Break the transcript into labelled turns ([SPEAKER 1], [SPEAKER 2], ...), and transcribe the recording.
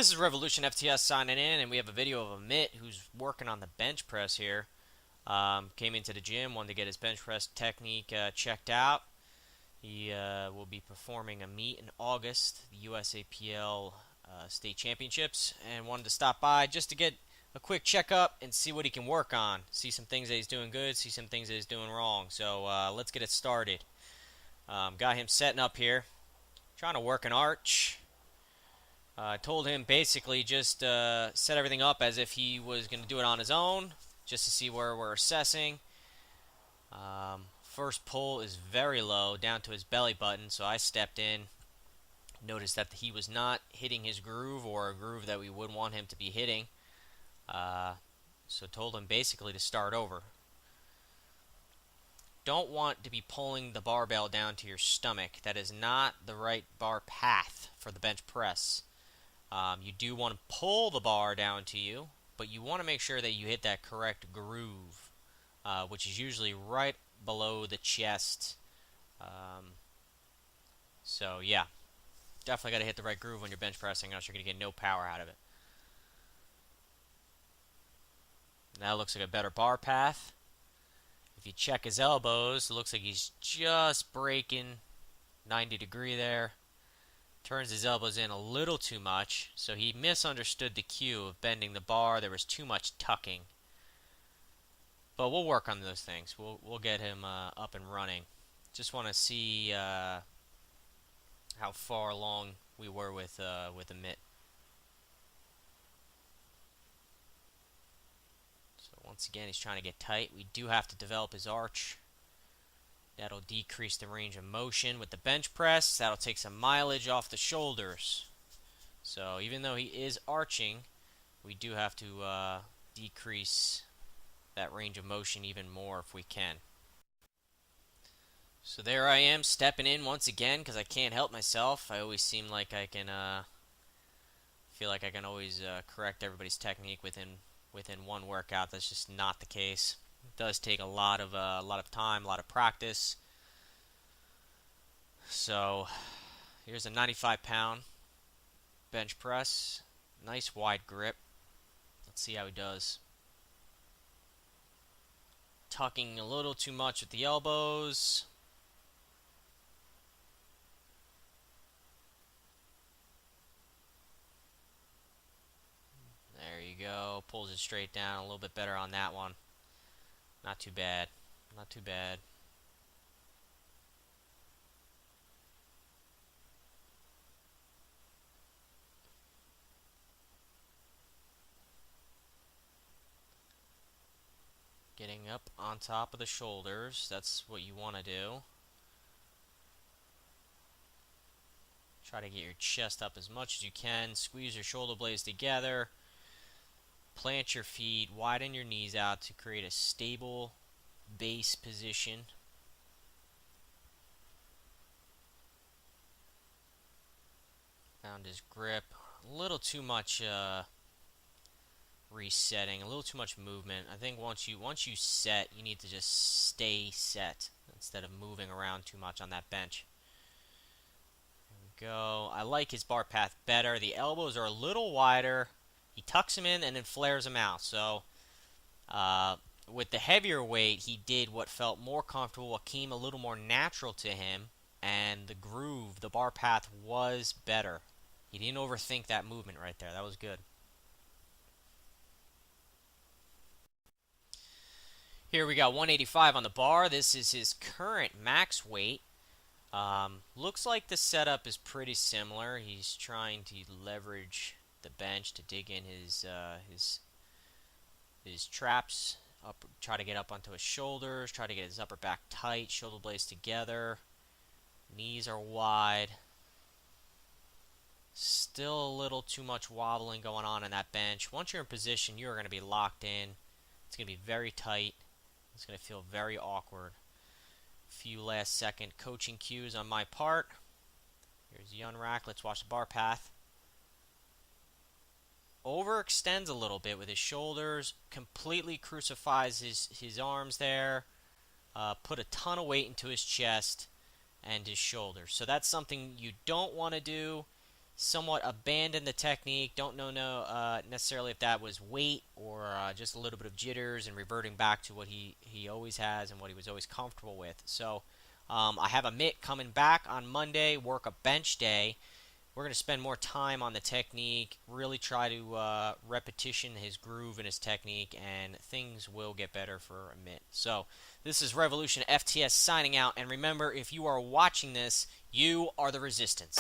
[SPEAKER 1] This is Revolution FTS signing in, and we have a video of Amit who's working on the bench press here. Came into the gym, wanted to get his bench press technique checked out. He will be performing a meet in August, the USAPL State Championships, and wanted to stop by just to get a quick checkup and see what he can work on. See some things that he's doing good, see some things that he's doing wrong. So let's get it started. Got him setting up here, trying to work an arch. Told him basically just set everything up as if he was going to do it on his own, just to see where we're assessing. First pull is very low, down to his belly button, so I stepped in. Noticed that he was not hitting his groove, or a groove that we would want him to be hitting. So told him basically to start over. Don't want to be pulling the barbell down to your stomach. That is not the right bar path for the bench press. You do want to pull the bar down to you, but you want to make sure that you hit that correct groove, which is usually right below the chest. So yeah, definitely got to hit the right groove when you're bench pressing, or else you're going to get no power out of it. Now it looks like a better bar path. If you check his elbows, it looks like he's just breaking 90 degree there. Turns his elbows in a little too much, so he misunderstood the cue of bending the bar. There was too much tucking. But we'll work on those things. We'll get him up and running. Just want to see how far along we were with Amit. So once again, he's trying to get tight. We do have to develop his arch. That'll decrease the range of motion with the bench press. That'll take some mileage off the shoulders. So even though he is arching, we do have to decrease that range of motion even more if we can. So there I am stepping in once again because I can't help myself. I always seem like I can feel like I can always correct everybody's technique within one workout. That's just not the case. It does take a lot of time, a lot of practice. So here's a 95-pound bench press. Nice wide grip. Let's see how he does. Tucking a little too much with the elbows. There you go. Pulls it straight down. A little bit better on that one. Not too bad. Not too bad. Getting up on top of the shoulders. That's what you want to do. Try to get your chest up as much as you can. Squeeze your shoulder blades together. Plant your feet. Widen your knees out to create a stable base position. Found his grip. A little too much resetting, a little too much movement. I think once you set, you need to just stay set instead of moving around too much on that bench. There we go. I like his bar path better. The elbows are a little wider. He tucks them in and then flares them out. So with the heavier weight, he did what felt more comfortable, what came a little more natural to him, and the groove, the bar path was better. He didn't overthink that movement right there. That was good. Here we got 185 on the bar. This is his current max weight. Looks like the setup is pretty similar. He's trying to leverage the bench to dig in his traps. Try to get up onto his shoulders. Try to get his upper back tight. Shoulder blades together. Knees are wide. Still a little too much wobbling going on in that bench. Once you're in position, you're going to be locked in. It's going to be very tight. It's going to feel very awkward. A few last second coaching cues on my part. Here's the unrack. Let's watch the bar path. Overextends a little bit with his shoulders. Completely crucifies his arms there. Put a ton of weight into his chest and his shoulders. So that's something you don't want to do. somewhat abandoned the technique. Don't know necessarily if that was weight or just a little bit of jitters and reverting back to what he always has and what he was always comfortable with. So I have Amit coming back on Monday, work a bench day. We're going to spend more time on the technique, really try to repetition his groove and his technique, and things will get better for Amit. So this is Revolution FTS signing out, and remember, if you are watching this, you are the resistance.